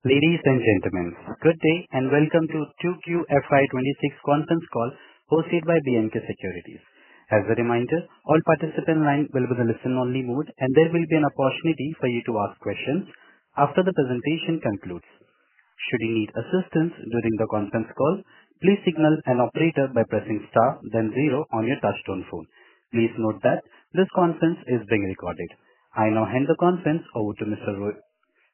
Ladies and gentlemen, good day and welcome to 2Q FY26 conference call hosted by B&K Securities. As a reminder, all participant lines will be in listen-only mode and there will be an opportunity for you to ask questions after the presentation concludes. Should you need assistance during the conference call, please signal an operator by pressing star then 0 on your touchtone phone. Please note that this conference is being recorded. I now hand the conference over to Mr.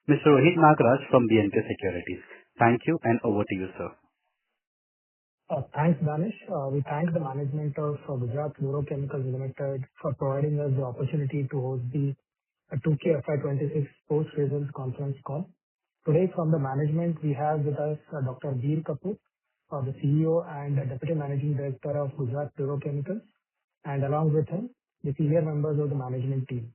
Rohit Nagraj from B&K Securities. Thank you and over to you, sir. Thanks, Danish. We thank the management of Gujarat Fluorochemicals Limited for providing us the opportunity to host the 2K FY26 post-results conference call. Today from the management we have with us Dr. Bir Kapoor, the CEO and Deputy Managing Director of Gujarat Fluorochemicals, and along with him the senior members of the management team.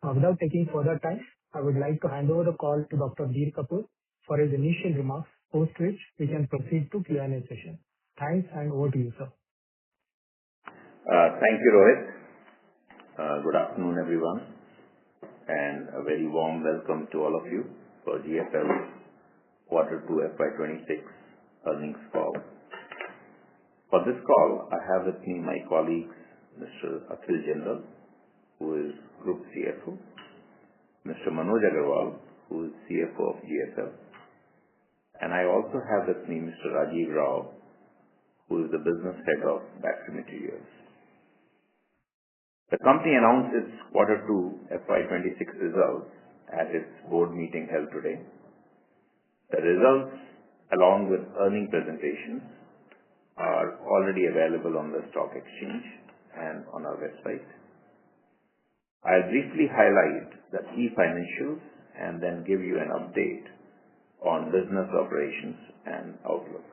Without taking further time, I would like to hand over the call to Dr. Bir Kapoor for his initial remarks, post which we can proceed to Q&A session. Thanks and over to you, sir. Thank you, Rohit. Good afternoon, everyone, and a very warm welcome to all of you for GFL's Q2 FY26 earnings call. For this call, I have with me my colleagues, Mr. Akhil Jindal, who is Group CFO, Mr. Manoj Agarwal, who is CFO of GFL, and I also have with me Mr. Rajiv Rao, who is the Business Head of Battery Materials. The company announced its Q2 FY26 results at its board meeting held today. The results, along with earning presentations, are already available on the stock exchange and on our website. I'll briefly highlight the key financials and then give you an update on business operations and outlook.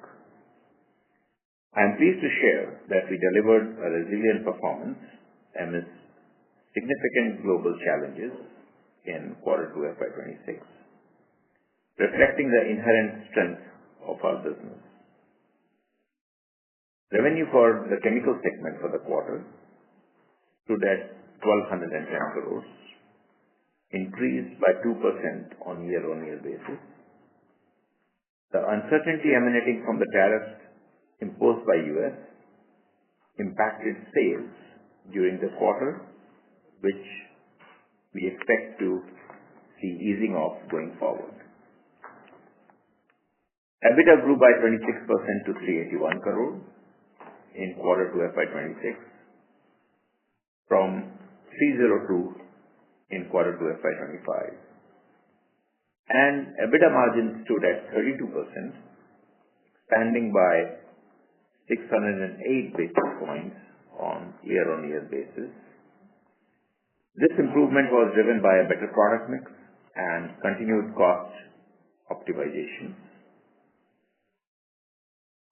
I am pleased to share that we delivered a resilient performance amidst significant global challenges in Q2 FY26, reflecting the inherent strength of our business. Revenue for the chemical segment for the quarter stood at 1,210 crores, increased by 2% on year-on-year basis. The uncertainty emanating from the tariffs imposed by US impacted sales during the quarter, which we expect to see easing off going forward. EBITDA grew by 26% to 381 crore in Q2 FY26 from 302 in Q2 FY25, and EBITDA margin stood at 32%, expanding by 608 basis points on year-on-year basis. This improvement was driven by a better product mix and continued cost optimization.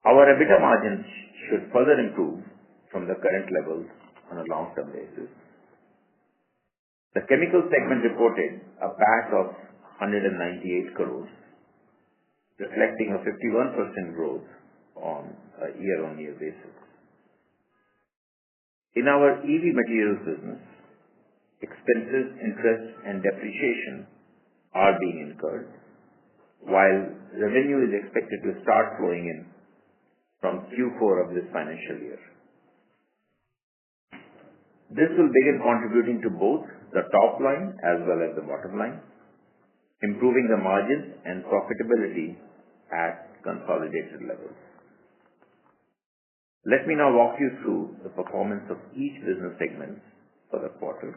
Our EBITDA margins should further improve from the current levels on a long-term basis. The chemical segment reported a PAT of 198 crores, reflecting a 51% growth on a year-on-year basis. In our EV materials business, expenses, interest and depreciation are being incurred, while revenue is expected to start flowing in from Q4 of this financial year. This will begin contributing to both the top line as well as the bottom line, improving the margins and profitability at consolidated levels. Let me now walk you through the performance of each business segment for the quarter.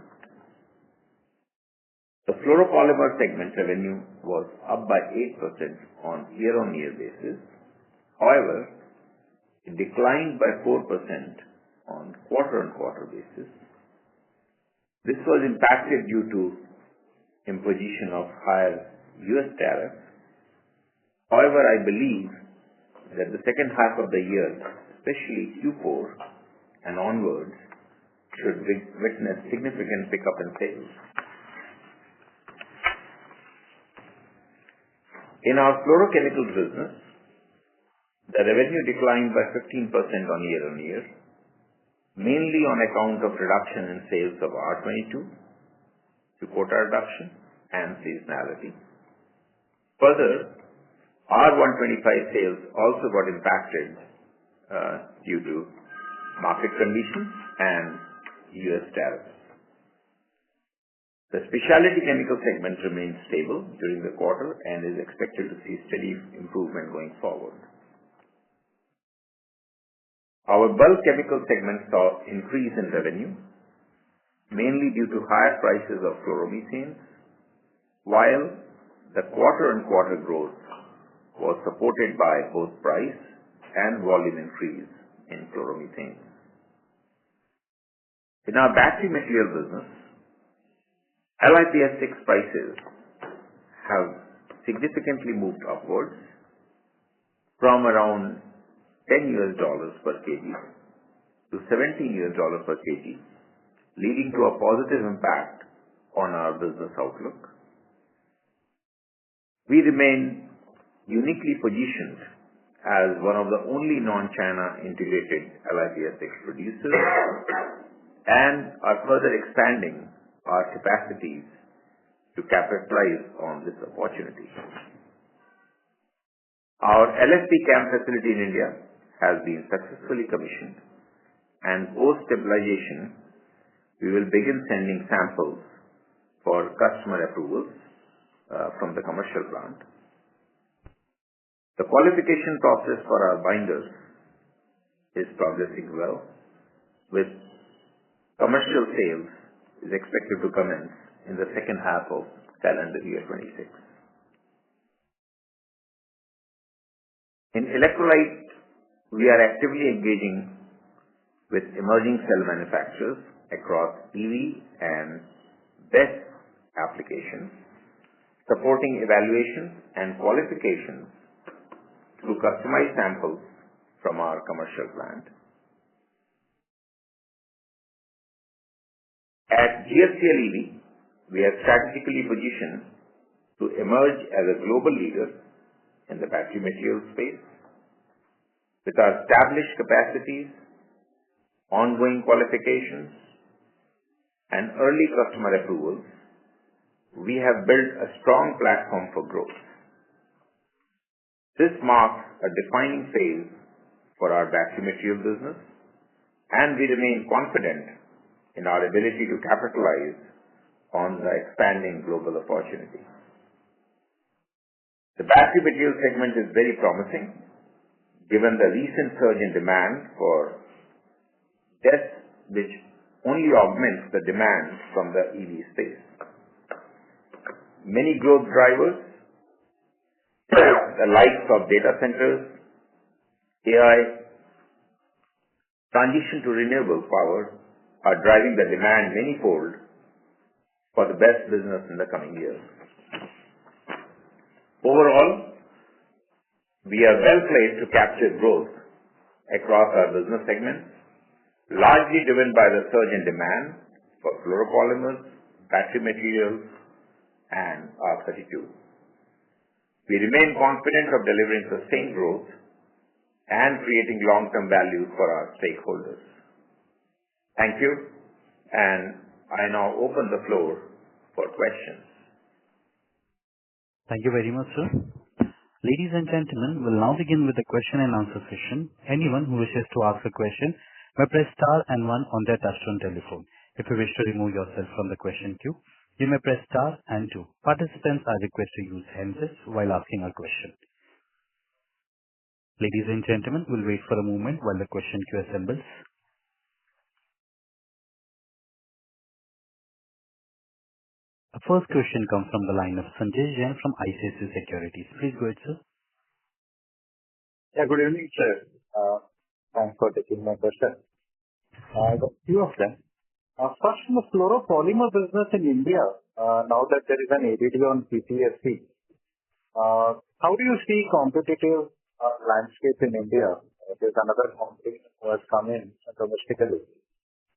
The fluoropolymer segment revenue was up by 8% on year-on-year basis. However, it declined by 4% on quarter-on-quarter basis. This was impacted due to imposition of higher US tariffs. However, I believe that the second half of the year, especially Q4 and onwards, should witness significant pickup in sales. In our fluorochemicals business, the revenue declined by 15% on year-on-year, mainly on account of reduction in sales of R22, to quota reduction and seasonality. Further, R125 sales also got impacted due to market conditions and U.S. tariffs. The specialty chemical segment remained stable during the quarter and is expected to see steady improvement going forward. Our bulk chemical segment saw increase in revenue, mainly due to higher prices of chloromethanes, while the quarter-on-quarter growth was supported by both price and volume increase in chloromethanes. In our battery material business, LiPF6 prices have significantly moved upwards from around $10 per kg to $17 per kg, leading to a positive impact on our business outlook. We remain uniquely positioned as one of the only non-China integrated LiPF6 producers and are further expanding our capacities to capitalize on this opportunity. Our LFP CAM facility in India has been successfully commissioned, and post-stabilization, we will begin sending samples for customer approvals from the commercial plant. The qualification process for our binders is progressing well, with commercial sales is expected to commence in the second half of calendar year 26. In electrolyte, we are actively engaging with emerging cell manufacturers across EV and BESS applications, supporting evaluation and qualifications through customized samples from our commercial plant. At GFCL EV, we are strategically positioned to emerge as a global leader in the battery material space. With our established capacities, ongoing qualifications, and early customer approvals, we have built a strong platform for growth. This marks a defining phase for our battery material business, and we remain confident in our ability to capitalize on the expanding global opportunity. The battery material segment is very promising, given the recent surge in demand for BESS, which only augments the demand from the EV space. Many growth drivers, the likes of data centers, AI, transition to renewable power, are driving the demand manifold for the BESS business in the coming years. Overall, we are well placed to capture growth across our business segments, largely driven by the surge in demand for fluoropolymers, battery materials, and R32. We remain confident of delivering sustained growth and creating long-term value for our stakeholders. Thank you, and I now open the floor for questions. Thank you very much, sir. Ladies and gentlemen, we'll now begin with the question and answer session. Anyone who wishes to ask a question may press star and 1 on their touchtone telephone. If you wish to remove yourself from the question queue, you may press star and 2. Participants are requested to use handsets while asking a question. Ladies and gentlemen, we'll wait for a moment while the question queue assembles. Our first question comes from the line of Sanjay Jain from ICICI Securities. Please go ahead, sir. Yeah, good evening, sir. Thanks for taking my question. I got a few of them. First, in the fluoropolymer business in India, now that there is an ADD on PTFE, how do you see competitive landscape in India? There's another company who has come in domestically.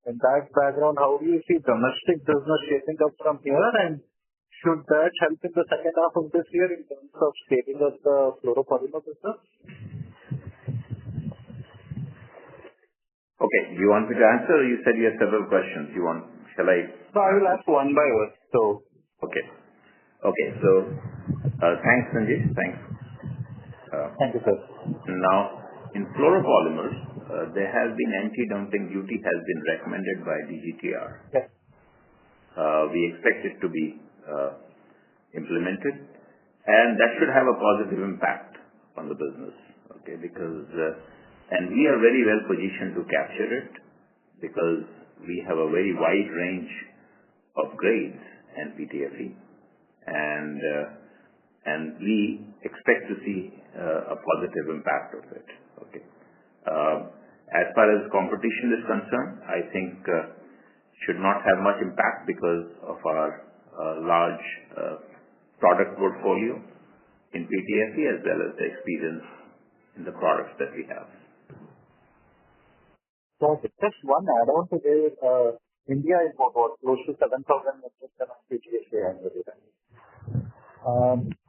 In that background, how do you see domestic business shaping up from here, and should that help in the second half of this year in terms of scaling up the fluoropolymer business? Okay, do you want me to answer, or you said you had several questions? Shall I? No, I will ask one by one. Okay. So, thanks, Sanjay. Thanks. Thank you, sir. Now, in fluoropolymers, there has been anti-dumping duty has been recommended by DGTR. Yes. We expect it to be implemented, and that should have a positive impact on the business. Okay, because and we are very well positioned to capture it because we have a very wide range of grades and PTFE, and we expect to see a positive impact of it. Okay. As far as competition is concerned, I think should not have much impact because of our large product portfolio in PTFE as well as the experience in the products that we have. So just one add-on to this, India is about close to 7,000 metric ton of PTFE annually.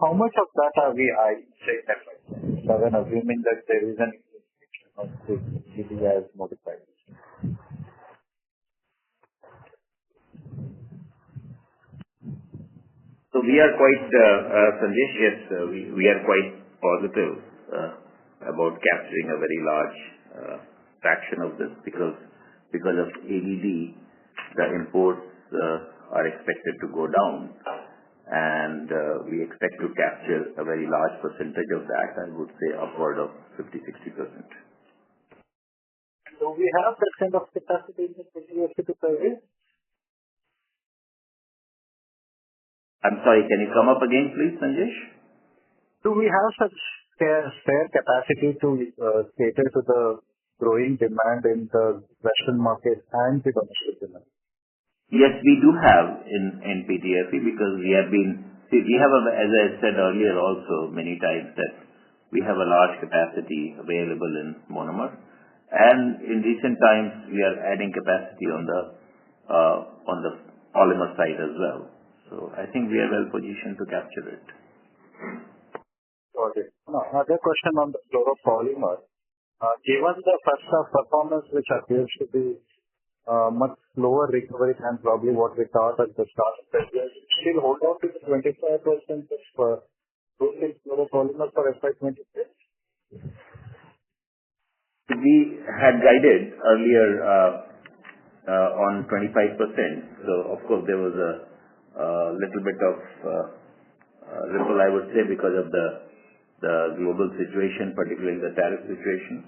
How much of that are we eyeing, say, FY27, assuming that there is an extension of this duty as modified? So we are quite, Sanjesh, yes, we are quite positive about capturing a very large fraction of this because of ADD, the imports are expected to go down, and we expect to capture a very large percentage of that. I would say upward of 50-60%. Do we have that kind of capacity in the PTFE to service? I'm sorry, can you come up again, please, Sanjesh? Do we have such spare capacity to cater to the growing demand in the Western market and the domestic demand? Yes, we do have in PTFE because we have as I said earlier also many times that we have a large capacity available in monomer, and in recent times we are adding capacity on the polymer side as well. So I think we are well positioned to capture it. Got it. Now, another question on the fluoropolymer. Given the first half performance, which appears to be much slower recovery than probably what we thought at the start of the year, still hold on to the 25% of growth in fluoropolymer for FY26? We had guided earlier on 25%. So of course there was a little bit of ripple, I would say, because of the global situation, particularly the tariff situation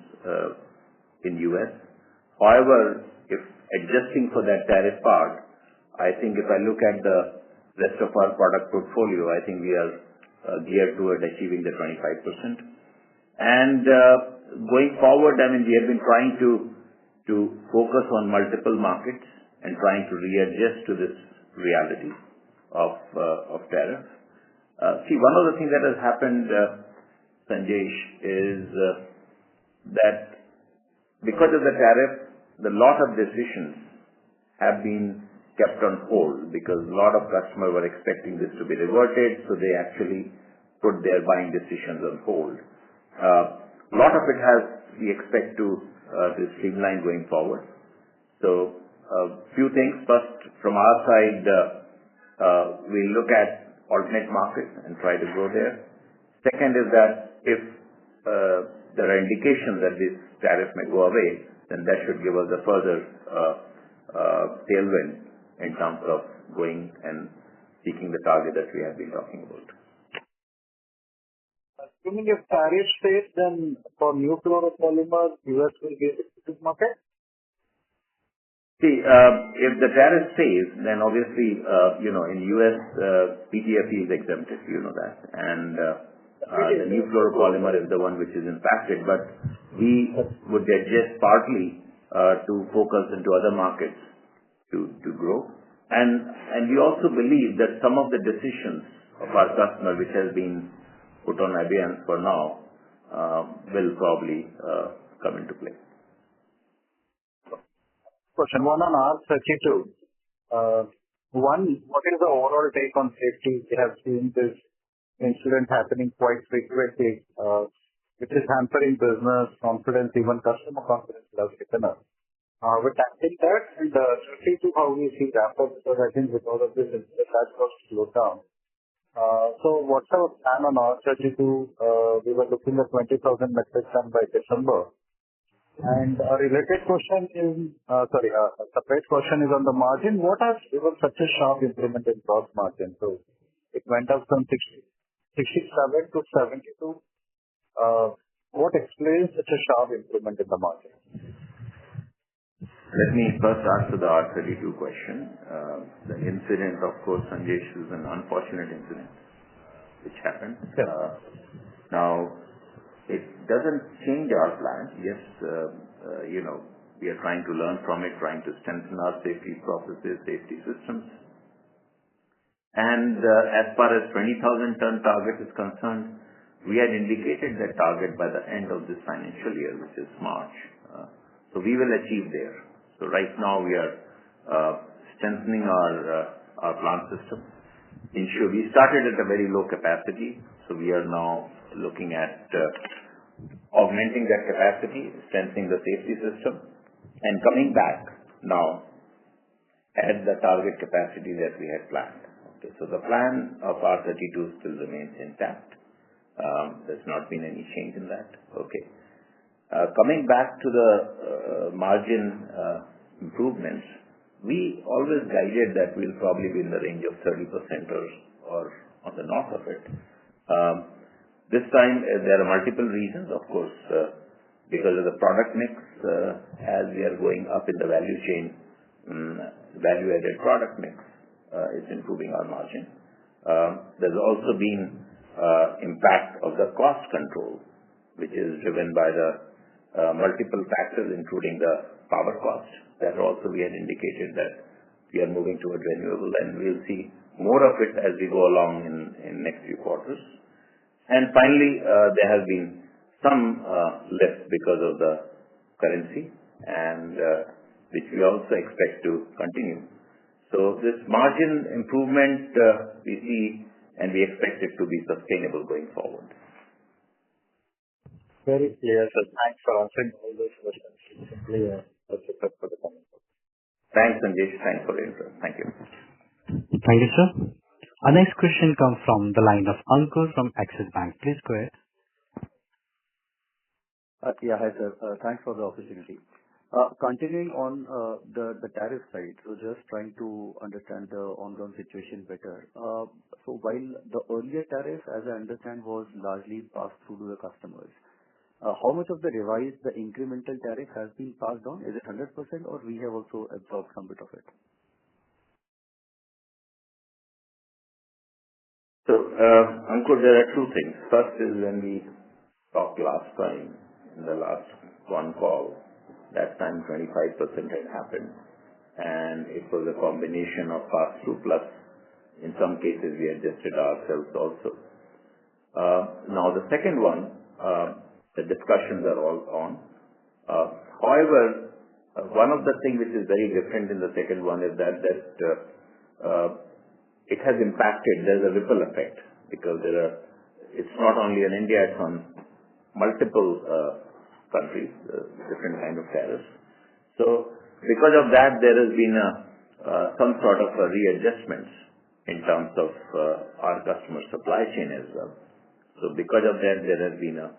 in US. However, if adjusting for that tariff part, I think if I look at the rest of our product portfolio, I think we are geared toward achieving the 25%. And going forward, I mean, we have been trying to focus on multiple markets and trying to readjust to this reality of tariff. See, one of the things that has happened, Sanjesh, is that because of the tariff, the lot of decisions have been kept on hold because a lot of customers were expecting this to be reverted, so they actually put their buying decisions on hold. A lot of it we expect to streamline going forward. So a few things. First, from our side, we look at alternate markets and try to grow there. Second is that if there are indications that this tariff may go away, then that should give us a further tailwind in terms of going and seeking the target that we have been talking about. Assuming if tariff stays, then for new fluoropolymers, US will get this market? See, if the tariff stays, then obviously, in US, PTFE is exempted, you know that. And the new fluoropolymer is the one which is impacted, but we would adjust partly to focus into other markets to grow. And we also believe that some of the decisions of our customer, which has been put on abeyance for now, will probably come into play. Question one on R32. One, what is the overall take on safety? We have seen this incident happening quite frequently, which is hampering business confidence, even customer confidence has taken up. We're tackling that, and 32, how we see ramp up, because I think because of this, that was slowed down. So what's our plan on R32? We were looking at 20,000 metric ton by December. And a related question is, a separate question is on the margin. What has given such a sharp improvement in gross margin? So it went up from 67 to 72. What explains such a sharp improvement in the margin? Let me first answer the R32 question. The incident, of course, Sanjesh, is an unfortunate incident which happened. Yes. Now, it doesn't change our plans. Yes, we are trying to learn from it, trying to strengthen our safety processes, safety systems. And as far as 20,000 ton target is concerned, we had indicated that target by the end of this financial year, which is March. So we will achieve there. So right now we are strengthening our plant system. We started at a very low capacity, so we are now looking at augmenting that capacity, strengthening the safety system, and coming back now at the target capacity that we had planned. Okay, so the plan of R32 still remains intact. There's not been any change in that. Okay. Coming back to the margin improvements, we always guided that we'll probably be in the range of 30% or on the north of it. This time, there are multiple reasons, of course, because of the product mix, as we are going up in the value chain, value-added product mix is improving our margin. There's also been impact of the cost control, which is driven by the multiple factors, including the power cost. That also we had indicated that we are moving towards renewable, and we'll see more of it as we go along in next few quarters. And finally, there has been some lift because of the currency, and which we also expect to continue. So this margin improvement we see, and we expect it to be sustainable going forward. Very clear, sir. Thanks for answering all those questions. Simply that's it for the comment. Thanks, Sanjesh. Thanks for the interest. Thank you. Thank you, sir. Our next question comes from the line of Ankur from Axis Bank. Please go ahead. Hi, sir. Thanks for the opportunity. Continuing on the tariff side, so just trying to understand the ongoing situation better. So while the earlier tariff, as I understand, was largely passed through to the customers, how much of the revised, the incremental tariff has been passed on? Is it 100% or we have also absorbed some bit of it? So, Ankur, there are two things. First is when we talked last time, in the last one call, that time 25% had happened, and it was a combination of pass-through plus, in some cases, we adjusted ourselves also. Now, the second one, the discussions are all on. However, one of the things which is very different in the second one is that it has impacted. There's a ripple effect because it's not only in India, it's on multiple countries, different kind of tariffs. So because of that, there has been some sort of a readjustments in terms of our customer supply chain as well. So because of that, there has been a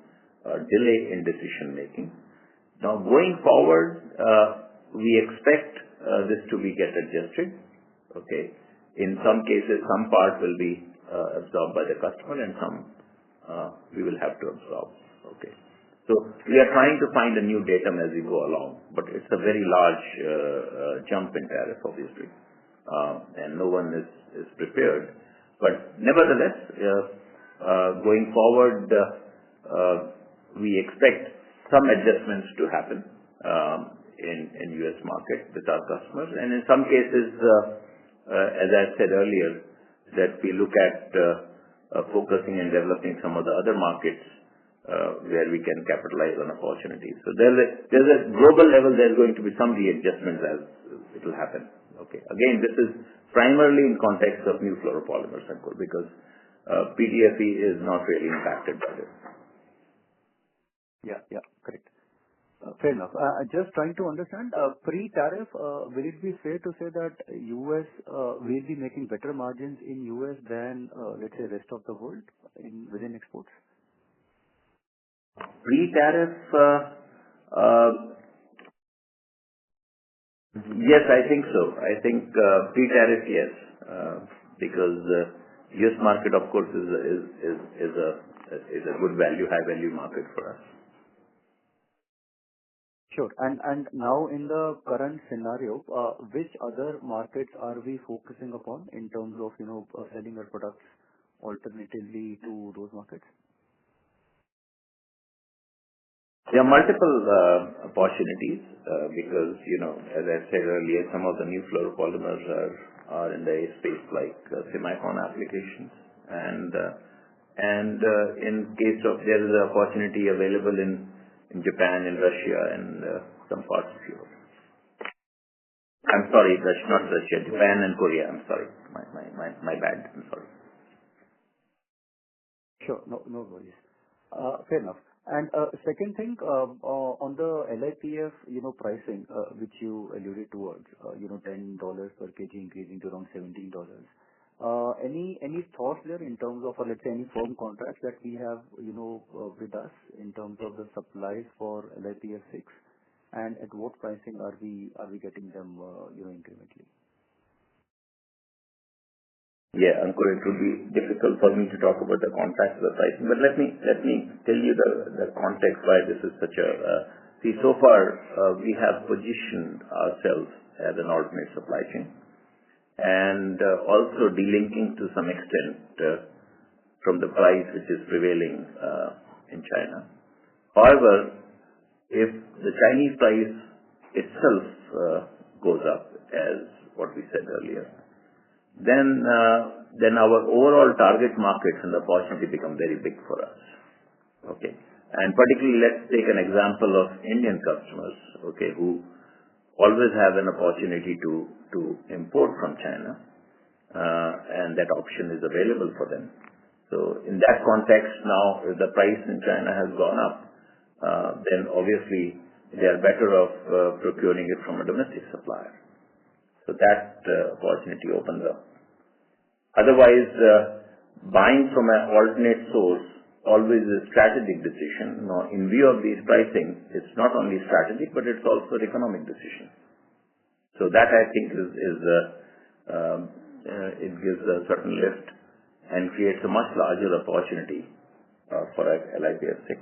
delay in decision making. Now going forward, we expect this to be get adjusted. Okay. In some cases, some part will be absorbed by the customer, and some we will have to absorb. Okay. So we are trying to find a new datum as we go along, but it's a very large jump in tariff, obviously, and no one is prepared. But nevertheless, going forward, we expect some adjustments to happen in U.S. market with our customers, and in some cases, as I said earlier, that we look at focusing and developing some of the other markets where we can capitalize on opportunities. So there's a global level. There's going to be some readjustments as it will happen. Okay. Again, this is primarily in context of new fluoropolymers, because PTFE is not really impacted by this. Yeah, correct. Fair enough. Just trying to understand, pre-tariff, will it be fair to say that U.S. will be making better margins in U.S. than, let's say, rest of the world within exports? Pre-tariff, yes, I think so. I think pre-tariff, yes, because U.S. market, of course, is a good value, high value market for us. Sure. And now in the current scenario, which other markets are we focusing upon in terms of, selling our products alternatively to those markets? There are multiple opportunities because, as I said earlier, some of the new fluoropolymers are in the space like semicon applications. And in case of there is an opportunity available in Japan, in Russia, and some parts of Europe. I'm sorry, not Russia, Japan and Korea. I'm sorry. My bad. I'm sorry. Sure. No worries. Fair enough. And second thing, on the LiPF, pricing, which you alluded towards, $10 per kg increasing to around $17. Any thoughts there in terms of, or let's say, any firm contracts that we have, with us in terms of the supplies for LiPF6, and at what pricing are we getting them, incrementally? Yeah, Ankur, it would be difficult for me to talk about the contracts or the pricing, but let me tell you the context why this is such a. See, so far we have positioned ourselves as an alternate supply chain, and also delinking to some extent from the price which is prevailing in China. However, if the Chinese price itself goes up, as what we said earlier, then our overall target markets and the opportunity become very big for us. Okay, and particularly let's take an example of Indian customers. Okay, who always have an opportunity to import from China, and that option is available for them. So in that context, now if the price in China has gone up, then obviously they are better off procuring it from a domestic supplier. So that opportunity opens up. Otherwise, buying from an alternate source always is a strategic decision. Now, in view of these pricing, it's not only strategic, but it's also an economic decision. So that I think it gives a certain lift and creates a much larger opportunity for LiPF6.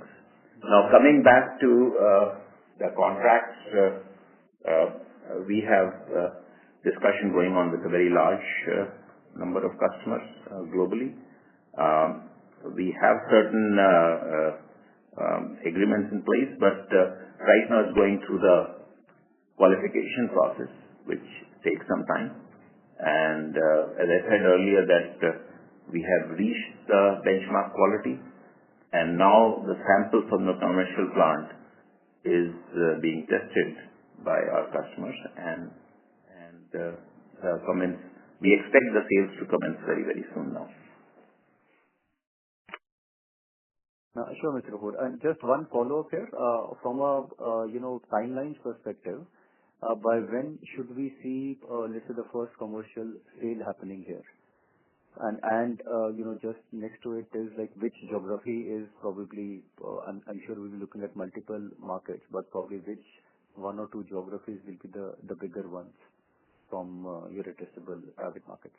Now, coming back to the contracts, we have discussion going on with a very large number of customers globally. We have certain agreements in place, but right now it's going through the qualification process, which takes some time. And as I said earlier, that we have reached the benchmark quality, and now the sample from the commercial plant is being tested by our customers, and we expect the sales to commence very, very soon now. Sure, Mr. Kapoor. And just one follow-up here. From a, timelines perspective, by when should we see, let's say, the first commercial sale happening here? And just next to it is like which geography is probably, I'm sure we'll be looking at multiple markets, but probably which one or two geographies will be the bigger ones from your addressable target markets?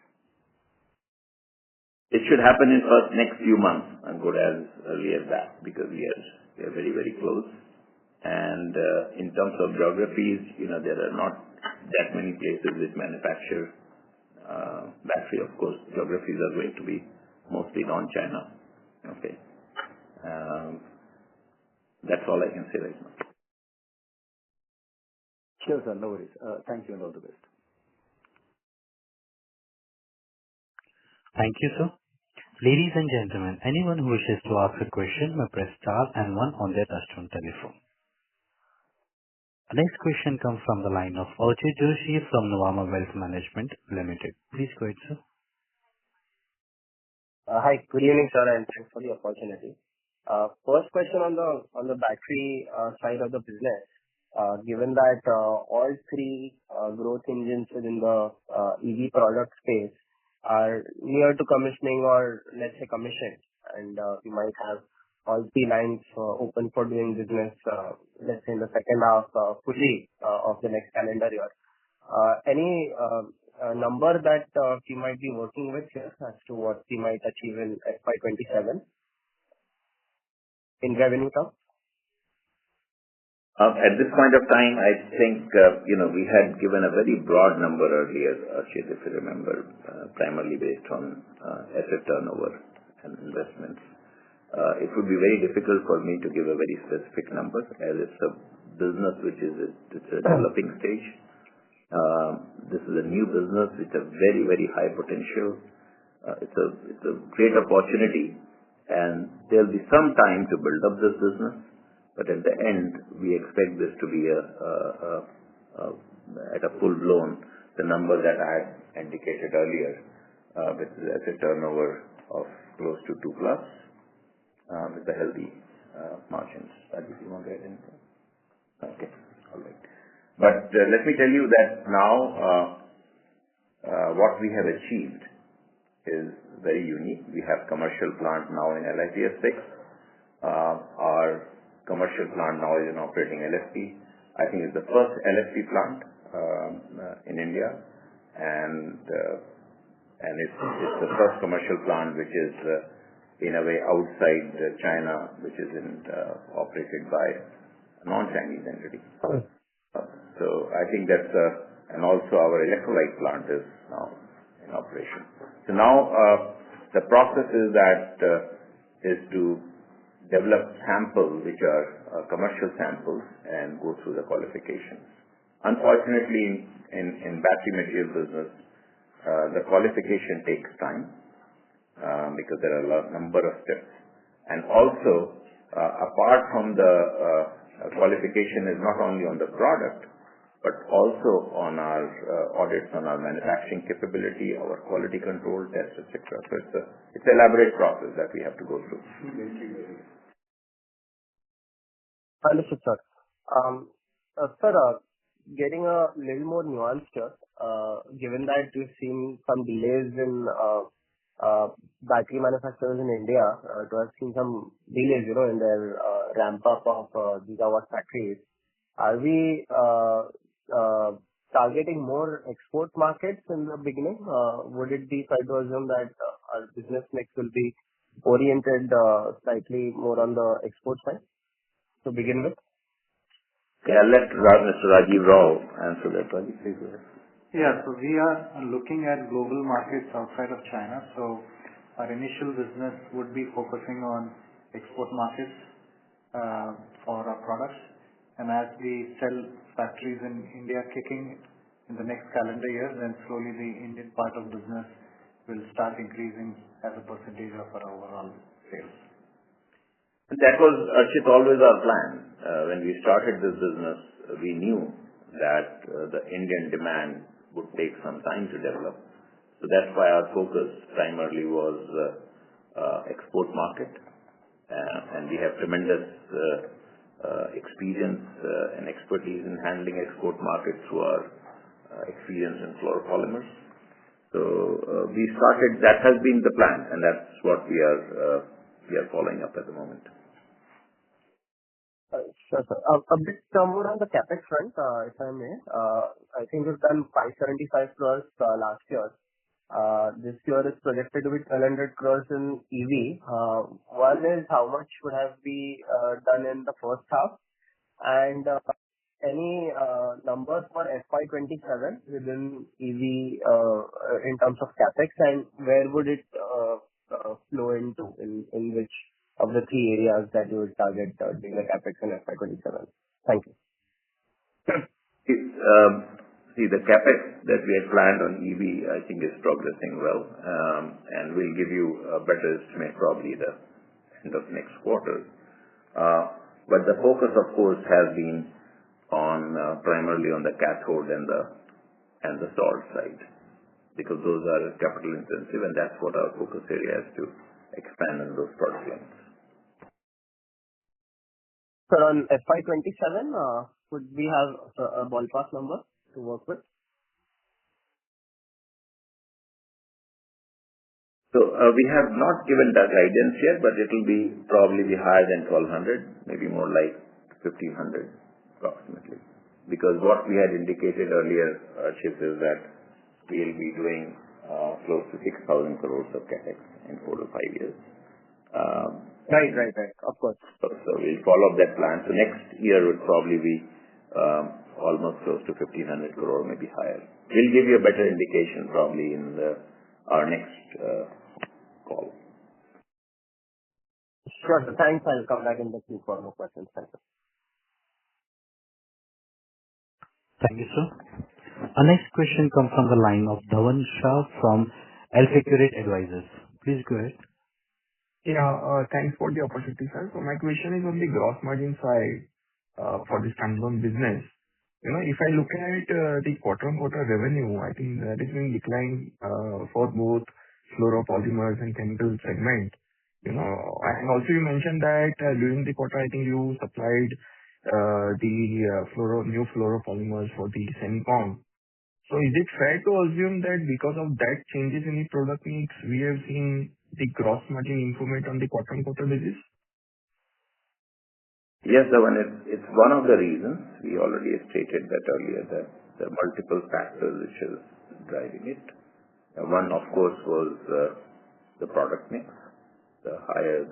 It should happen in next few months, and go as early as that, because we are very, very close. And in terms of geographies, there are not that many places which manufacture battery. Of course, geographies are going to be mostly non-China. Okay, that's all I can say right now. Sure, sir. No worries. Thank you and all the best. Thank you, sir. Ladies and gentlemen, anyone who wishes to ask a question may press star and one on their touchtone telephone. The next question comes from the line of Archit Joshi from Nuvama Wealth Management Limited. Please go ahead, sir. Hi, good evening, sir, and thanks for the opportunity. First question on the battery side of the business. Given that all three growth engines within the EV product space are near to commissioning or let's say commissioned, and we might have all three lines open for doing business, let's say in the second half fully of the next calendar year. Any number that we might be working with here as to what we might achieve in FY 27 in revenue terms? At this point of time, I think, we had given a very broad number earlier, Archit, if you remember, primarily based on asset turnover and investments. It would be very difficult for me to give a very specific number as it's a business which is it's a developing stage. This is a new business with a very, very high potential. It's a great opportunity, and there'll be some time to build up this business. But at the end, we expect this to be at a full-blown, the number that I had indicated earlier, with the asset turnover of close to 2+, with the healthy margins. Rajeev, you want to add anything? Okay. All right. But let me tell you that now what we have achieved is very unique. We have commercial plant now in LiPF6. Our commercial plant now is in operating LFP. I think it's the first LFP plant in India, and it's the first commercial plant which is in a way outside China, which is operated by a non-Chinese entity. So I think that's and also our electrolyte plant is now in operation. So now the process is to develop samples which are commercial samples and go through the qualifications. Unfortunately, in battery material business, the qualification takes time because there are a number of steps. And also, apart from the qualification is not only on the product, but also on our audits on our manufacturing capability, our quality control tests, etc. So it's an elaborate process that we have to go through. Understood, sir. Sir, getting a little more nuanced here, given that we've seen some delays in battery manufacturers in India, to have seen some delays, in their ramp up of gigawatt factories, are we targeting more export markets in the beginning? Would it be fair to assume that our business mix will be oriented slightly more on the export side to begin with? Yeah, let Mr. Rajiv Rao answer that. Rajiv, please go ahead. Yeah, so we are looking at global markets outside of China. So our initial business would be focusing on export markets for our products. And as we sell factories in India kicking in the next calendar year, then slowly the Indian part of business will start increasing as a percentage of our overall sales. That was, Archit, always our plan. When we started this business, we knew that the Indian demand would take some time to develop. So that's why our focus primarily was export market. And we have tremendous experience and expertise in handling export markets through our experience in fluoropolymers. So we started, that has been the plan, and that's what we are following up at the moment. Sure, sir. A bit more on the CapEx front, if I may. I think we've done 575 crores last year. This year is projected to be 1,200 crores in EV. One is how much would have been done in the first half, and any numbers for FY27 within EV in terms of CapEx, and where would it flow into, in which of the three areas that you would target doing the CapEx in FY27? Thank you. See, the CapEx that we had planned on EV, I think, is progressing well, and we'll give you a better estimate probably the end of next quarter. But the focus, of course, has been on primarily on the cathode and the salt side, because those are capital intensive, and that's what our focus area is, to expand on those product lines. Sir, on FY 27, would we have a ballpark number to work with? So we have not given that guidance yet, but it will be probably be higher than 1,200, maybe more like 1,500 approximately. Because what we had indicated earlier, Chief, is that we will be doing close to 6,000 crores of capex in 4 to 5 years. Right. Of course. So we'll follow up that plan. So next year would probably be almost close to 1,500 crore, maybe higher. We'll give you a better indication probably in our next call. Sure. Thanks. I'll come back in the queue for more questions. Thank you. Thank you, sir. Our next question comes from the line of Dhawan Shah from AlfAccurate Advisors. Please go ahead. Yeah, thanks for the opportunity, sir. So my question is on the gross margin side, for the standalone business. You know, if I look at the quarter-on-quarter revenue, I think that is in decline for both fluoropolymers and chemical segment. You know, and also you mentioned that during the quarter, I think you supplied the new fluoropolymers for the semicon. So is it fair to assume that because of that changes in the product mix, we have seen the gross margin improvement on the quarter-on-quarter basis? Yes, Dhawan, it's one of the reasons. We already stated that earlier, that there are multiple factors which is driving it. One, of course, was the product mix. The higher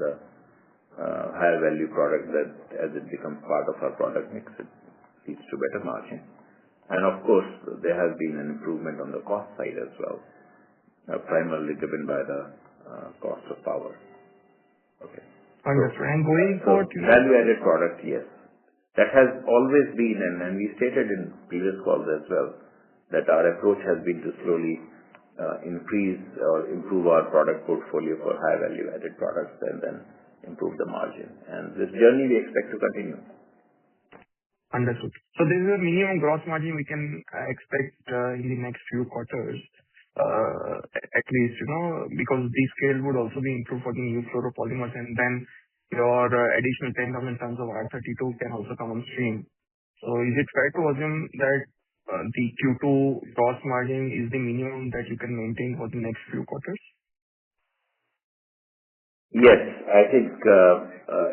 value product, that as it becomes part of our product mix, it leads to better margin. And of course, there has been an improvement on the cost side as well, primarily driven by the cost of power. Okay. Understood. And going forward, value-added product, yes. That has always been, and we stated in previous calls as well, that our approach has been to slowly increase or improve our product portfolio for high value-added products and then improve the margin. And this journey we expect to continue. Understood. So this is a minimum gross margin we can expect in the next few quarters, at least, you know, because the scale would also be improved for the new fluoropolymers, and then your additional 10,000 tons of R32 can also come on stream. So is it fair to assume that the Q2 gross margin is the minimum that you can maintain for the next few quarters? Yes, I think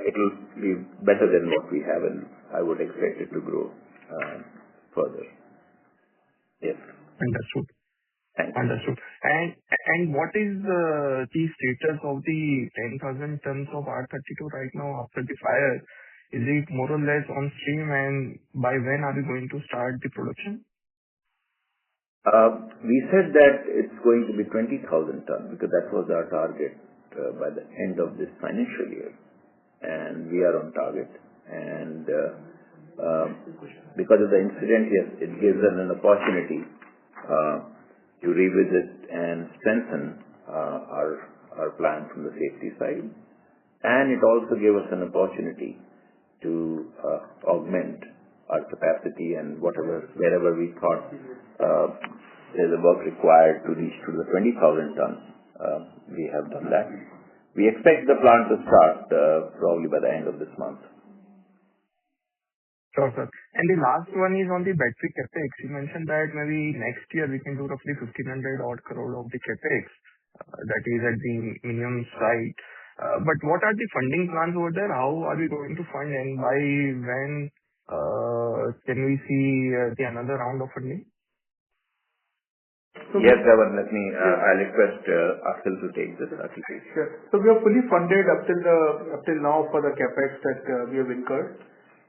it will be better than what we have, and I would expect it to grow further. Yes. Understood. Thank you. Understood. And what is the status of the 10,000 tons of R32 right now after the fire? Is it more or less on stream, and by when are we going to start the production? We said that it's going to be 20,000 tons because that was our target by the end of this financial year, and we are on target. And because of the incident, yes, it gives us an opportunity to revisit and strengthen our plan from the safety side, and it also gave us an opportunity to augment our capacity and wherever we thought there's a work required to reach to the 20,000 tons. We have done that. We expect the plant to start probably by the end of this month. Sure, sir. And the last one is on the battery capex. You mentioned that maybe next year we can do roughly 1,500 odd crore of the capex. That is at the minimum side. But what are the funding plans over there? How are we going to fund, and by when can we see the another round of funding? Yes, Dhawan, I'll request Akhil to take this. Akhil, please. Sure. So we are fully funded up till now for the capex that we have incurred.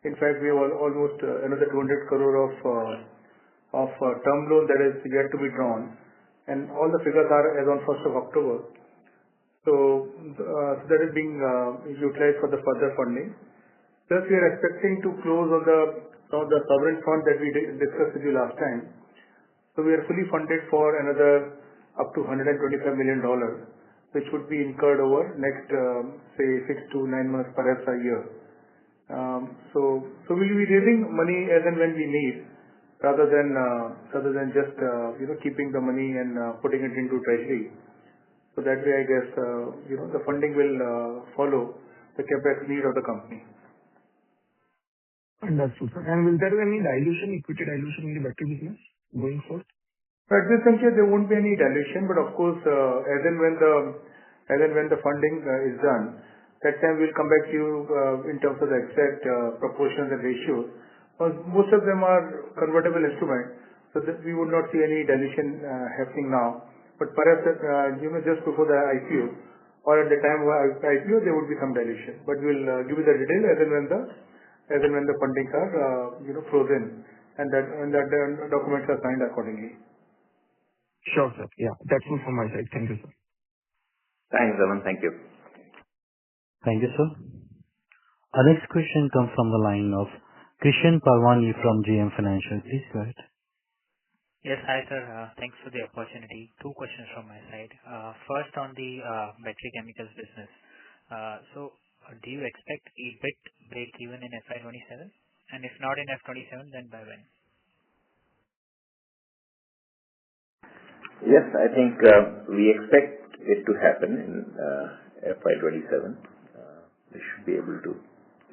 In fact, we have almost another 200 crore of term loan that is yet to be drawn, and all the figures are as on 1st of October. So that is being utilized for the further funding. Plus, we are expecting to close on some of the sovereign fund that we discussed with you last time. So we are fully funded for another up to $125 million, which would be incurred over next, say, 6 to 9 months, perhaps a year. So we'll be raising money as and when we need, rather than just keeping the money and putting it into treasury. So that way, I guess the funding will follow the capex need of the company. Understood, sir. And will there be any dilution, equity dilution in the battery business going forward? At this juncture, there won't be any dilution, but of course, as and when the funding is done, that time we'll come back to you in terms of the exact proportions and ratios. Most of them are convertible instruments, so that we would not see any dilution happening now. But perhaps just before the IPO or at the time of IPO, there would be some dilution. But we'll give you the detail as and when the fundings are flows in and that the documents are signed accordingly. Sure, sir. Yeah, that's all from my side. Thank you, sir. Thanks, Aman. Thank you. Thank you, sir. Our next question comes from the line of Krishan Parwani from JM Financial. Please go ahead. Yes. Hi, sir. Thanks for the opportunity. Two questions from my side. First, on the battery chemicals business. Do you expect EBIT break even in FY 27? And if not in FY 27, then by when? Yes, I think we expect it to happen in FY 27. We should be able to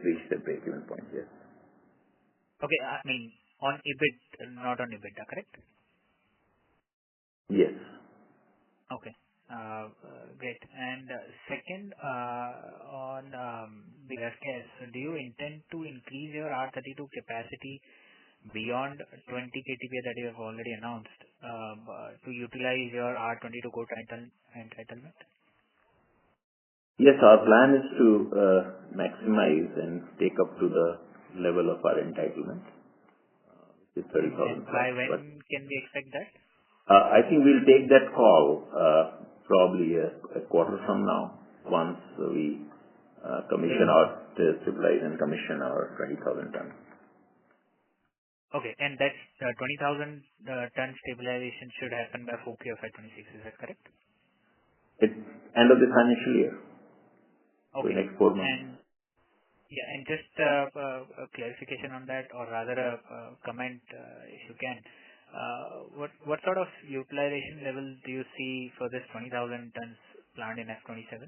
reach the break-even point, yes. Okay, I mean on EBIT, not on EBITDA, correct? Yes. Okay, great. And second, on the gas, do you intend to increase your R32 capacity beyond 20 KTPA that you have already announced to utilize your R22 quota entitlement? Yes, our plan is to maximize and take up to the level of our entitlement, which is 30,000. By when can we expect that? I think we'll take that call probably a quarter from now once we stabilize and commission our 20,000 tons. Okay, and that 20,000 ton stabilization should happen by 4Q of FY 26, is that correct? It's end of the financial year. Okay. So next 4 months. And just a clarification on that, or rather a comment, if you can. What sort of utilization level do you see for this 20,000 tons plant in F27?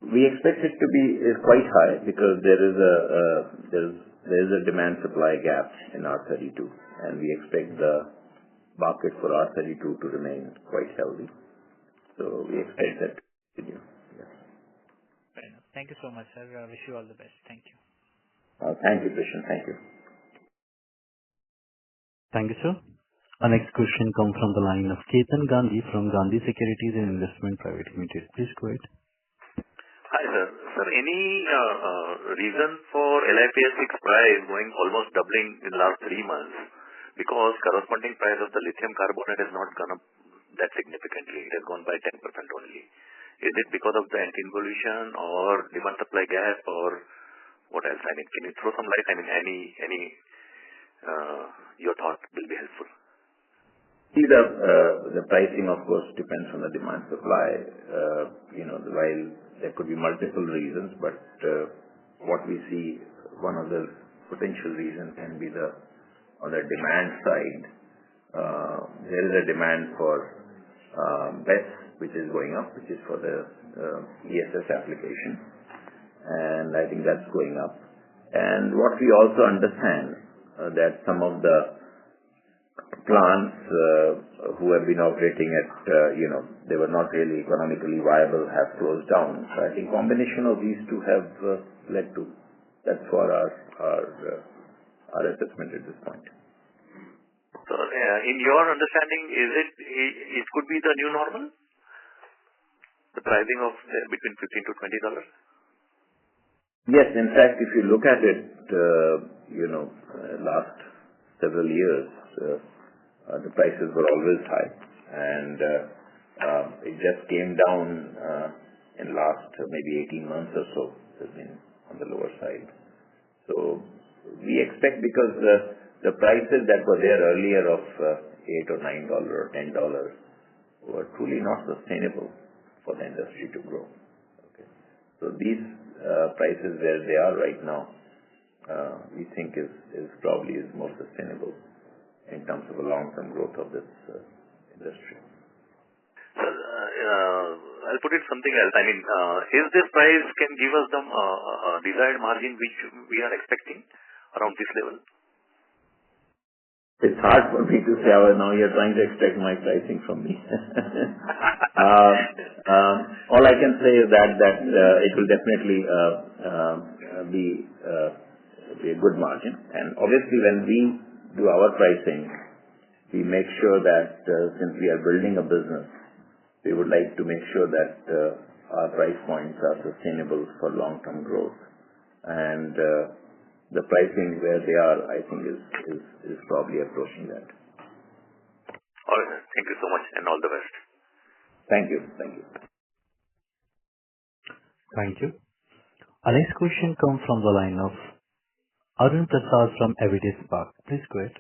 We expect it to be quite high because there is a demand supply gap in R32, and we expect the market for R32 to remain quite healthy. So we expect that to continue. Yes. Fair enough. Thank you so much, sir. I wish you all the best. Thank you. Thank you, Krishan. Thank you. Thank you, sir. Our next question comes from the line of Ketan Gandhi from Gandhi Securities and Investment Private Limited. Please go ahead. Hi, sir. Sir, any reason for LiPF6 price going almost doubling in the last 3 months? Because corresponding price of the lithium carbonate has not gone up that significantly. It has gone by 10% only. Is it because of the anti-involution or demand supply gap or what else? I mean, can you throw some light? I mean, any your thought will be helpful. See, the pricing, of course, depends on the demand supply. While there could be multiple reasons, but what we see, one of the potential reasons can be on the demand side. There is a demand for BESS, which is going up, which is for the ESS application, and I think that's going up. And what we also understand that some of the plants who have been operating at, they were not really economically viable, have closed down. So I think combination of these two have led to, that's for our assessment at this point. So, in your understanding, it could be the new normal? The pricing of between $15 to $20? Yes, in fact, if you look at it, last several years, the prices were always high, and it just came down in last maybe 18 months or so. It has been on the lower side. So we expect, because the prices that were there earlier of $8 or $9 or $10 were truly not sustainable for the industry to grow. Okay. So these prices where they are right now, we think is probably more sustainable in terms of the long-term growth of this industry. Sir, I'll put it something else. I mean, is this price can give us the desired margin which we are expecting around this level? It's hard for me to say. Now you're trying to extract my pricing from me. All I can say is that it will definitely be a good margin. And obviously, when we do our pricing, we make sure that since we are building a business, we would like to make sure that our price points are sustainable for long-term growth. And the pricing where they are, I think, is probably approaching that. All right. Thank you so much, and all the best. Thank you. Thank you. Thank you. Our next question comes from the line of Arun Prasad from Everyday Spark. Please go ahead.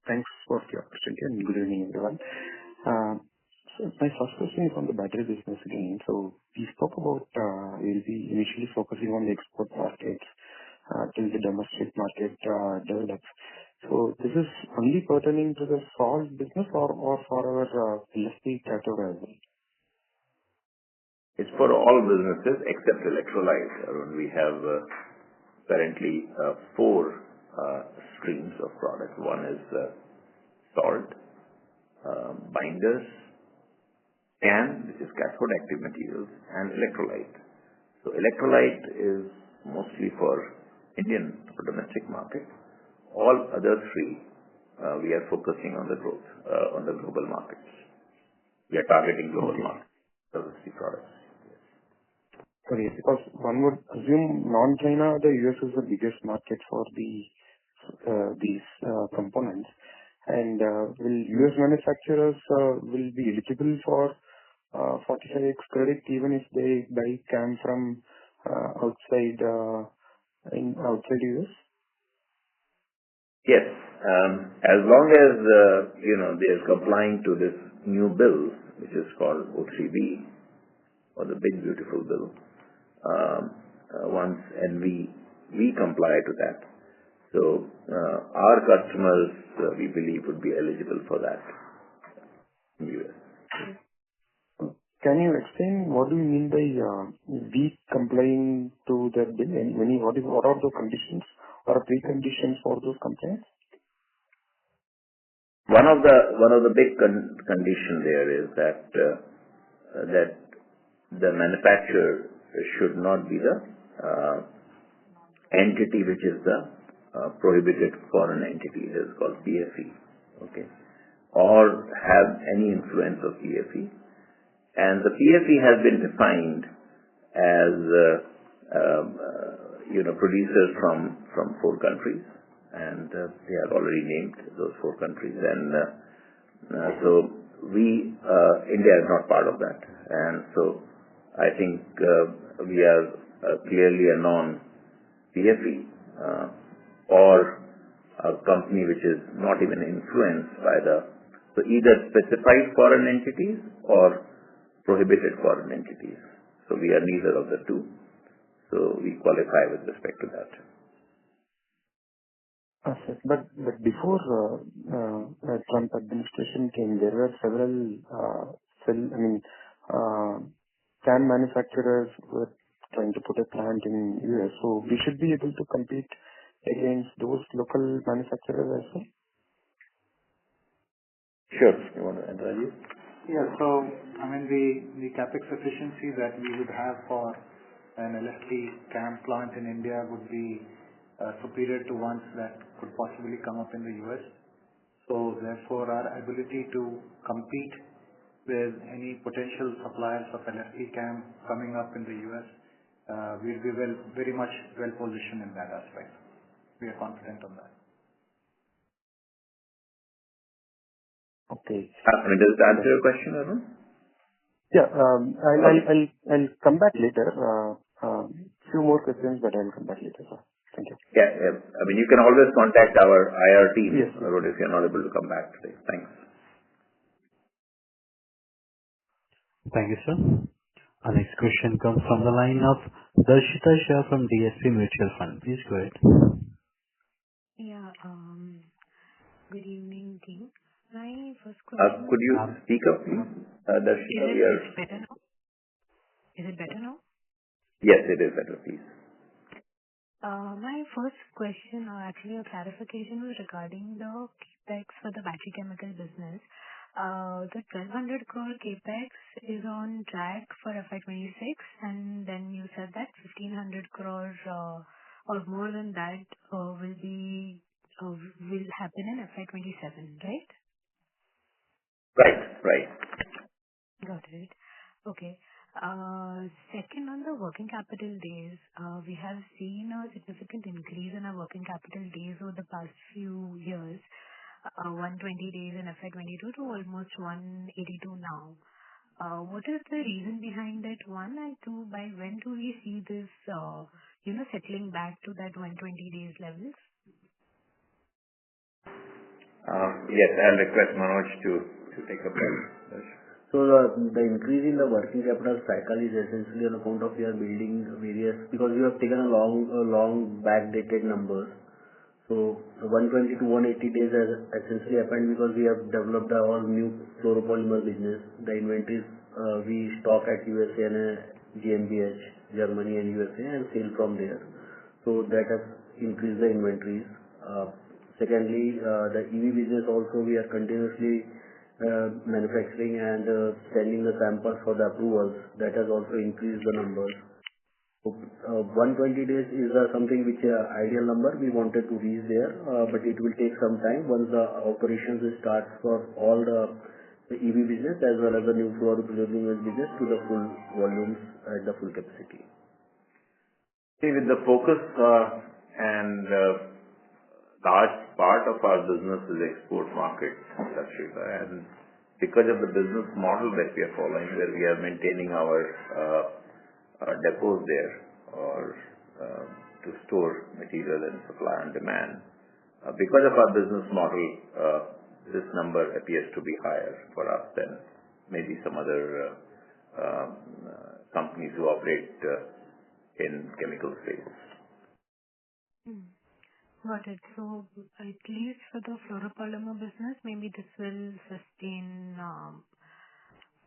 Thanks for the opportunity, and good evening, everyone. So my first question is on the battery business again. So we spoke about we'll be initially focusing on the export markets till the domestic market develops. So this is only pertaining to the salt business or for our LFP cathode as well? It's for all businesses except electrolyte. We have currently 4 streams of products. One is salt, binders, CAM, which is cathode active materials, and electrolyte. So electrolyte is mostly for Indian or domestic market. All other 3, we are focusing on the growth on the global markets. We are targeting global markets. Those 3 products. Okay, because one would assume non-China, the US is the biggest market for these components. And will US manufacturers will be eligible for 45X credit even if they buy CAM from outside US? Yes, as long as they are complying to this new bill, which is called O3B, or the Big Beautiful Bill. And we comply to that. So our customers, we believe, would be eligible for that in the US. Can you explain what do you mean by we complying to that bill? What are the conditions or preconditions for those complaints? One of the big condition there is that the manufacturer should not be the entity which is the prohibited foreign entity. It is called PFE, okay, or have any influence of PFE. And the PFE has been defined as producers from 4 countries, and they are already named those 4 countries. And so India is not part of that, and so I think we are clearly a non-PFE or a company which is not even influenced by so either specified foreign entities or prohibited foreign entities. So we are neither of the 2. So we qualify with respect to that. But before Trump administration came, there were several CAN manufacturers who were trying to put a plant in US. So we should be able to compete against those local manufacturers as well? Sure. You want to enter, Rajeev? Yeah. So, I mean, the capex efficiency that we would have for an LFP CAM plant in India would be superior to ones that could possibly come up in the US. So, therefore, our ability to compete with any potential suppliers of LFP CAM coming up in the US, we'll be very much well positioned in that aspect. We are confident on that. Okay. Does that answer your question, Arun? Yeah. I'll come back later. Few more questions, but I'll come back later, sir. Thank you. Yeah. I mean, you can always contact our IR team, yes, Arun, if you're not able to come back today. Thanks. Thank you, sir. Our next question comes from the line of Darshita Shah from DSP Mutual Fund. Please go ahead. Yeah. Good evening, team. My first question. Could you speak up, please? Darshita, Is it better now? Is it better now? Yes, it is better, please. My first question, or actually a clarification, was regarding the capex for the battery chemical business. The 1,200 crore capex is on track for FY26, and then you said that 1,500 crore or more than that will happen in FY27, right? Right. Got it. Okay. Second, on the working capital days, we have seen a significant increase in our working capital days over the past few years, 120 days in FY22 to almost 182 now. What is the reason behind that, one? And two, by when do we see this, settling back to that 120 days levels? Yes, I'll request Manoj to take up that. So the increase in the working capital cycle is essentially on account of we are building various, because we have taken a long backdated numbers. So the 120 to 180 days has essentially happened because we have developed a all new fluoropolymer business. The inventories we stock at USA and GmbH, Germany and USA, and sell from there. So that has increased the inventories. Secondly, the EV business also we are continuously manufacturing and sending the samples for the approvals. That has also increased the numbers. 120 days is something which ideal number we wanted to reach there, but it will take some time once the operations start for all the EV business as well as the new fluoropolymer business to the full volumes at the full capacity. See, with the focus and large part of our business is export market, and because of the business model that we are following, where we are maintaining our depots there or to store material and supply and demand. Because of our business model, this number appears to be higher for us than maybe some other companies who operate in chemical space. Got it. So at least for the fluoropolymer business, maybe this will sustain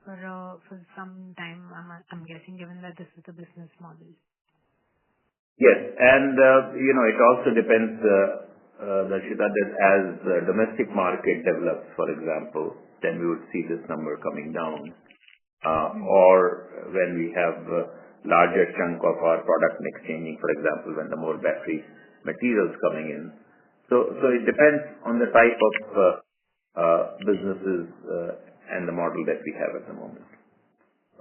for some time, I'm guessing, given that this is the business model. Yes, and it also depends, Darshita, that as the domestic market develops, for example, then we would see this number coming down. Or when we have a larger chunk of our product mix changing, for example, when the more battery materials coming in. So it depends on the type of businesses and the model that we have at the moment.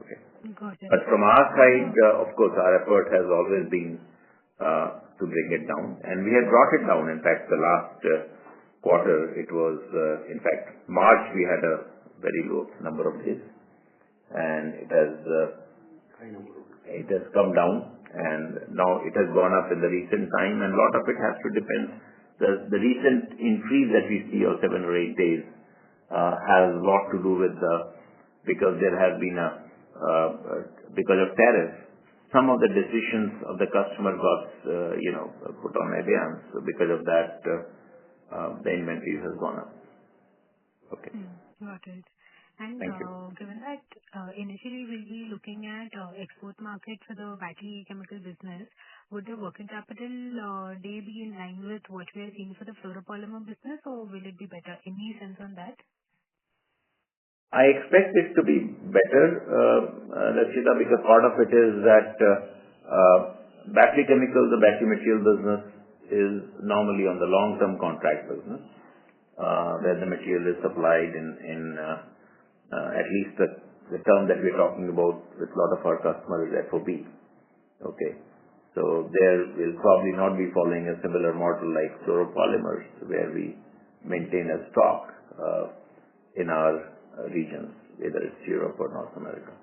Okay. Got it. But from our side, of course, our effort has always been to bring it down, and we have brought it down. In fact, the last quarter, it was, in fact, March, we had a very low number of days, and it has come down, and now it has gone up in the recent time, and a lot of it has to depend. The recent increase that we see of 7 or 8 days has a lot to do with because there has been because of tariffs, some of the decisions of the customer got put on advance. So because of that, the inventory has gone up. Okay. Got it. And Thank you. Given that initially we'll be looking at export market for the battery chemical business, would the working capital day be in line with what we are seeing for the fluoropolymer business, or will it be better? Any sense on that? I expect it to be better, Rachita, because part of it is that battery chemicals, the battery material business is normally on the long-term contract business, where the material is supplied in at least the term that we're talking about with a lot of our customers is FOB. Okay. So there will probably not be following a similar model like fluoropolymers, where we maintain a stock in our regions, whether it's Europe or North America.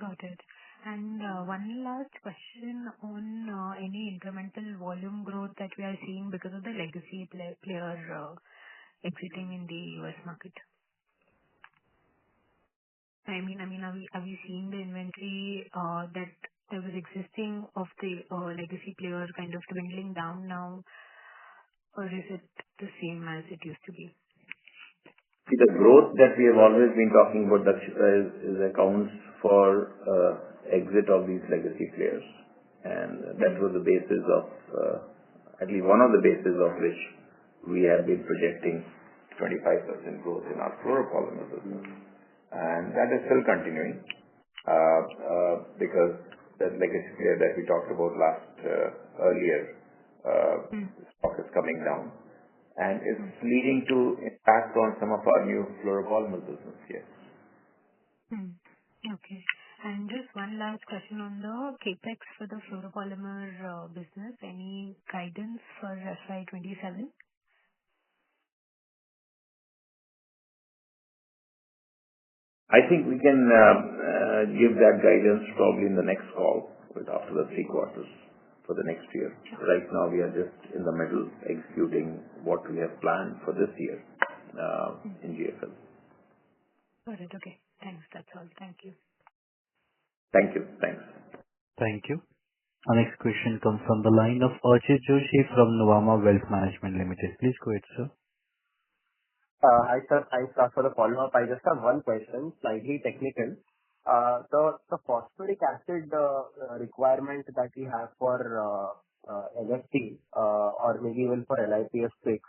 Got it. And one last question on any incremental volume growth that we are seeing because of the legacy player exiting in the US market. I mean, are we seeing the inventory that was existing of the legacy players kind of dwindling down now? or is it the same as it used to be? See, the growth that we have always been talking about, Dakshita, is accounts for exit of these legacy players. And that was the basis of, at least one of the bases of which we have been projecting 25% growth in our fluoropolymer business. And that is still continuing because the legacy player that we talked about earlier, stock is coming down. And it's leading to impact on some of our new fluoropolymer business, yes. Okay. And just one last question on the CapEx for the fluoropolymer business. Any guidance for FY 27? I think we can give that guidance probably in the next call after the 3 quarters for the next year. Right now, we are just in the middle executing what we have planned for this year in GFL. Got it. Okay. Thanks. That's all. Thank you. Thank you. Thanks. Thank you. Our next question comes from the line of Archit Joshi from Nuvama Wealth Management Limited. Please go ahead, sir. Hi, sir. Thanks for the follow-up. I just have one question, slightly technical. The phosphoric acid requirement that we have for LFP or maybe even for LiPF6,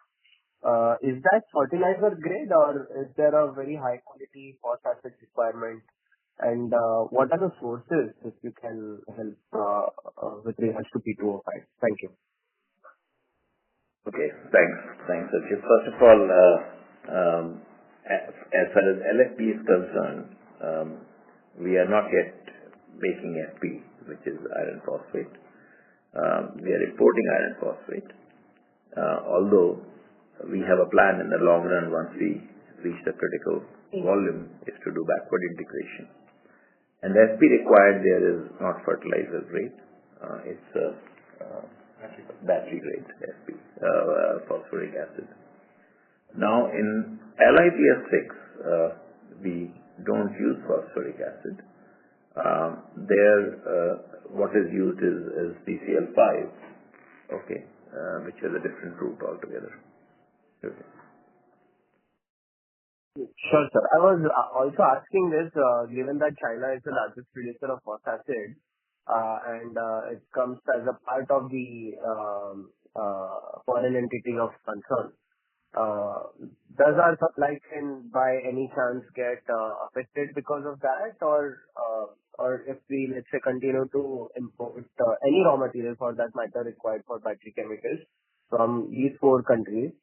is that fertilizer grade or is there a very high quality phosphoric acid requirement? And what are the sources, if you can help with regards to P2O5? Thank you. Okay. Thanks, Archit. First of all, as far as LFP is concerned, we are not yet making FP, which is iron phosphate. We are importing iron phosphate, although we have a plan in the long run once we reach the critical volume is to do backward integration. And the FP required there is not fertilizer grade. It's battery grade FP, phosphoric acid. Now in LiPF6, we don't use phosphoric acid. What is used is PCl5, okay, which is a different route altogether. Okay. Sure, sir. I was also asking this, given that China is the largest producer of phosphoric acid, and it comes as a part of the foreign entity of concern. Does our supply chain by any chance get affected because of that, or if we, let's say, continue to import any raw material for that matter required for battery chemicals from these 4 countries,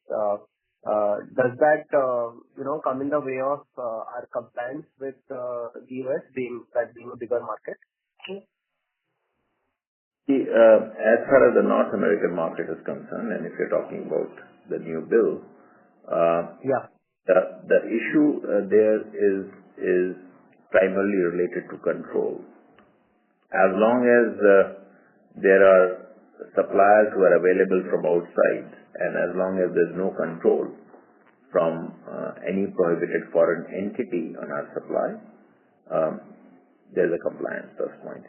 does that come in the way of our compliance with the US being a bigger market? See, as far as the North American market is concerned, and if you're talking about the new bill, the issue there is primarily related to control. As long as there are suppliers who are available from outside, and as long as there's no control from any prohibited foreign entity on our supply, there's a compliance first point.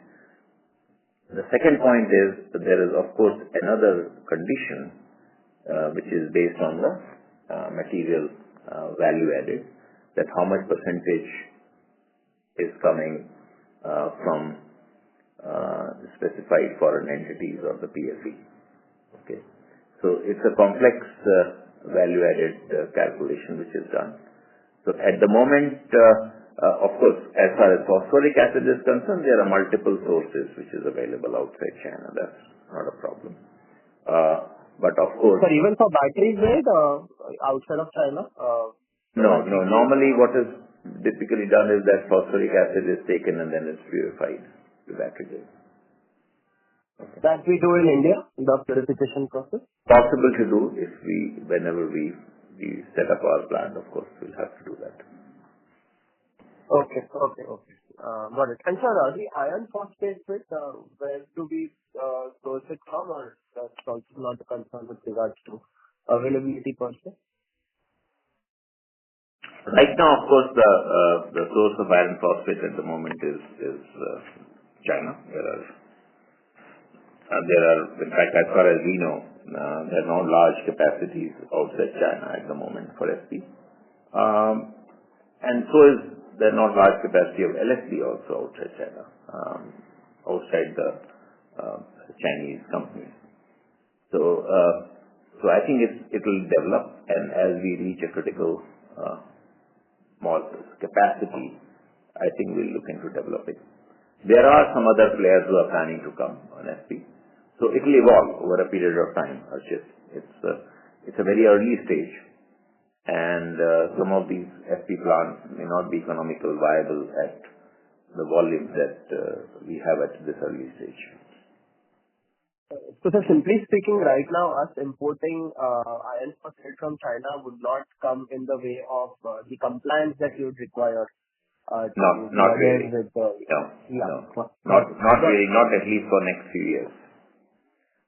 The second point is that there is, of course, another condition which is based on the material value added, that how much percentage is coming from specified foreign entities or the PFE. Okay, so it's a complex value added calculation which is done. So at the moment, of course, as far as phosphoric acid is concerned, there are multiple sources which is available outside China. That's not a problem. But of course, so even for battery grade outside of China? No. Normally, what is typically done is that phosphoric acid is taken and then it's purified to battery grade. Okay. That we do in India, the purification process? Possible to do whenever we set up our plant, of course, we'll have to do that. Okay. Got it. And sir, the iron phosphate bit, where do we source it from, or that's also not a concern with regards to availability per se? Right now, of course, the source of iron phosphate at the moment is China. There are, in fact, as far as we know, There are no large capacities outside China at the moment for FP. And so is there not large capacity of LFP also outside China, outside the Chinese companies. So I think it will develop, and as we reach a critical capacity, I think we'll look into developing. There are some other players who are planning to come on FP. So it will evolve over a period of time, Harshit. It's a very early stage, and some of these FP plants may not be economical viable at the volume that we have at this early stage. So, sir, simply speaking, right now, us importing iron phosphate from China would not come in the way of the compliance that you would require. Not really. No. Not really. Not at least for next few years.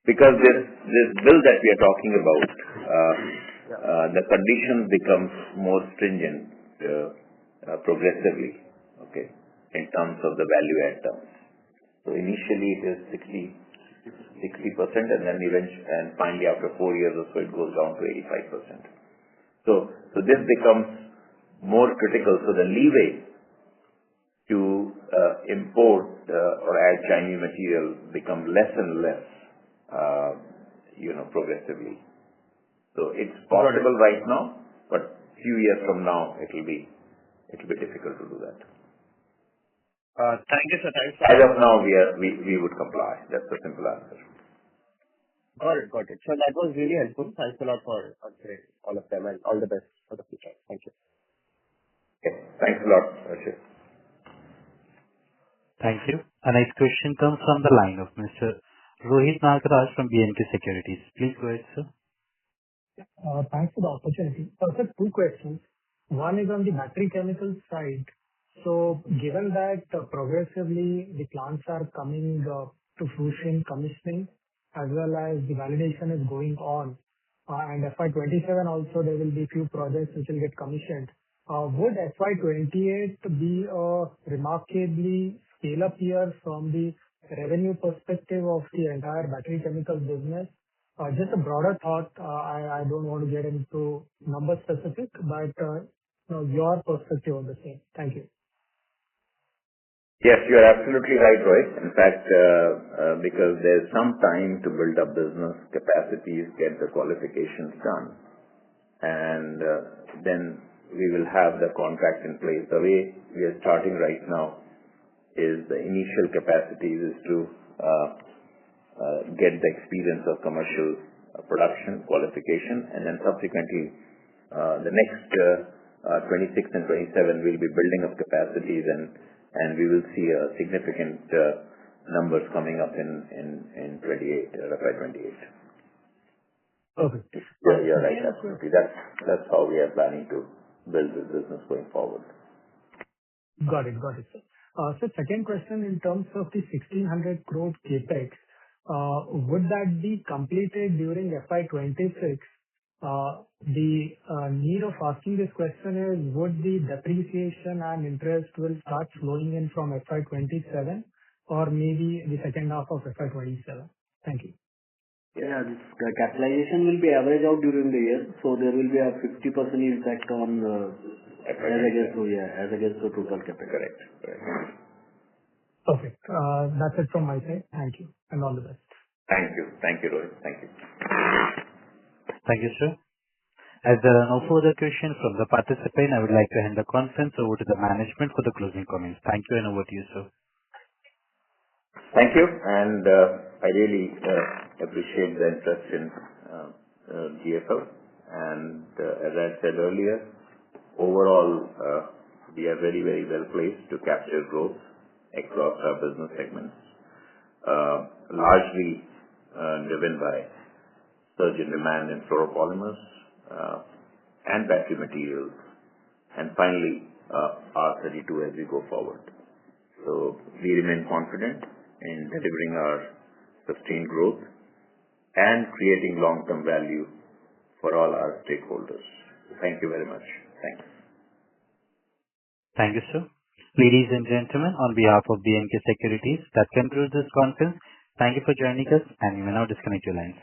Because this bill that we are talking about, the conditions become more stringent progressively, okay, in terms of the value add terms. So initially it is 60%, and then and finally after 4 years or so it goes down to 85%. So this becomes more critical. So the leeway to import or add Chinese material become less and less, progressively. So it's possible right now, but few years from now it will be difficult to do that. Thank you, sir. Thanks. As of now, we would comply. That's the simple answer. Got it. So that was really helpful. Thanks a lot for answering all of them, and all the best for the future. Thank you. Okay. Thanks a lot, Harshit. Thank you. Our next question comes from the line of Mr. Rohit Nagaraj from BNK Securities. Please go ahead, sir. Thanks for the opportunity. Sir, two questions. One is on the battery chemicals side. So given that progressively the plants are coming to fruition, commissioning, as well as the validation is going on, and FY27 also there will be few projects which will get commissioned. Would FY28 be a remarkably scale-up year from the revenue perspective of the entire battery chemical business? Just a broader thought. I don't want to get into number specific, but your perspective on the same. Thank you. Yes, you are absolutely right, Rohit. In fact, because there's some time to build up business capacities, get the qualifications done, and then we will have the contract in place. The way we are starting right now is the initial capacities is to get the experience of commercial production qualification, and then subsequently the next 26 and 27 we'll be building up capacities, and we will see a significant numbers coming up in 28 FY 28. Perfect. You're right, absolutely. That's how we are planning to build this business going forward. Got it, sir. So second question, in terms of the 1,600 crore capex, would that be completed during FY 26? The need of asking this question is, would the depreciation and interest will start flowing in from FY 27 or maybe the second half of FY 27? Thank you. Yeah, this capitalization will be averaged out during the year, so there will be a 50% impact on as against the total capital. Correct. Perfect. That's it from my side. Thank you, and all the best. Thank you, Rohit. Thank you. Thank you, sir. As there are no further questions from the participant, I would like to hand the conference over to the management for the closing comments. Thank you, and over to you, sir. Thank you, and I really appreciate the interest in GFL. And as I said earlier, overall we are very, very well placed to capture growth across our business segments, largely driven by surge in demand in fluoropolymers and battery materials, and finally R32 as we go forward. So we remain confident in delivering our sustained growth and creating long-term value for all our stakeholders. Thank you very much. Thanks. Thank you, sir. Ladies and gentlemen, on behalf of BNK Securities, that concludes this conference. Thank you for joining us, and you may now disconnect your lines.